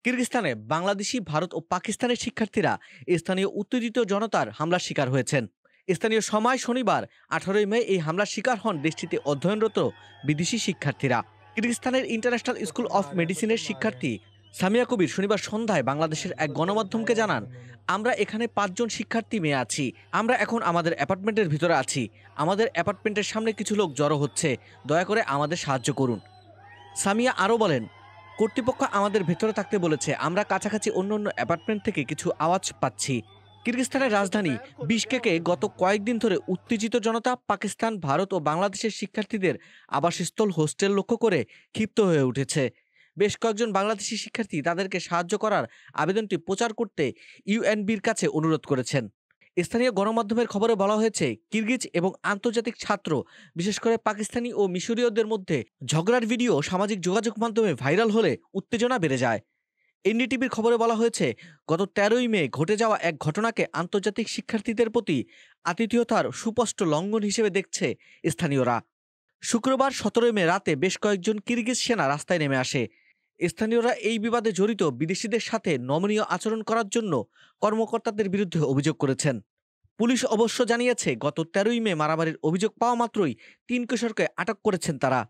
কিরগিজস্তানে বাংলাদেশি, ভারত ও পাকিস্তানের শিক্ষার্থীরা স্থানীয় উত্তেজিত জনতার হামলার শিকার হয়েছেন। স্থানীয় সময় শনিবার 18 মে এই হামলার শিকার হন দেশটিতে অধ্যয়নরত বিদেশি শিক্ষার্থীরা। কিরগিজস্তানের ইন্টারন্যাশনাল স্কুল অফ মেডিসিনের শিক্ষার্থী সামিয়া কবির শনিবার সন্ধ্যায় বাংলাদেশের এক গণমাধ্যমকে জানান, আমরা এখানে 5 জন শিক্ষার্থী মেয়ে আছি। আমরা এখন আমাদের অ্যাপার্টমেন্টের ভিতরে আছি। আমাদের অ্যাপার্টমেন্টের সামনে কিছু লোক জড়ো হচ্ছে। দয়া করে আমাদের সাহায্য করুন। সামিয়া আরও বলেন, কর্তৃপক্ষ আমাদের ভেতরে থাকতে বলেছে। আমরা কাছাকাছি অন্য অন্য অ্যাপার্টমেন্ট থেকে কিছু আওয়াজ পাচ্ছি। কিরগিজস্তানের রাজধানী বিশকেকে গত কয়েকদিন ধরে উত্তেজিত জনতা পাকিস্তান, ভারত ও বাংলাদেশের শিক্ষার্থীদের আবাসস্থল হোস্টেল লক্ষ্য করে ক্ষিপ্ত হয়ে উঠেছে। বেশ কয়েকজন বাংলাদেশি শিক্ষার্থী তাদেরকে সাহায্য করার আবেদনটি প্রচার করতে ইউএনবির কাছে অনুরোধ করেছেন। স্থানীয় গণমাধ্যমের খবরে বলা হয়েছে, কিরগিজ এবং আন্তর্জাতিক ছাত্র, বিশেষ করে পাকিস্তানি ও মিশরীয়দের মধ্যে ঝগড়ার ভিডিও সামাজিক যোগাযোগ মাধ্যমে ভাইরাল হলে উত্তেজনা বেড়ে যায়। এনডিটিভির খবরে বলা হয়েছে, গত 13 মে ঘটে যাওয়া এক ঘটনাকে আন্তর্জাতিক শিক্ষার্থীদের প্রতি আতিথেয়তার সুস্পষ্ট লঙ্ঘন হিসেবে দেখছে স্থানীয়রা। শুক্রবার 17 মে রাতে বেশ কয়েকজন কিরগিজ সেনা রাস্তায় নেমে আসে। স্থানীয়রা এই বিবাদে জড়িত বিদেশিদের সাথে নমনীয় আচরণ করার জন্য কর্মকর্তাদের বিরুদ্ধে অভিযোগ করেছেন। পুলিশ অবশ্য জানিয়েছে, গত 13 মে মারামারির অভিযোগ পাওয়া মাত্রই 3 কিশোরকে আটক করেছেন তারা।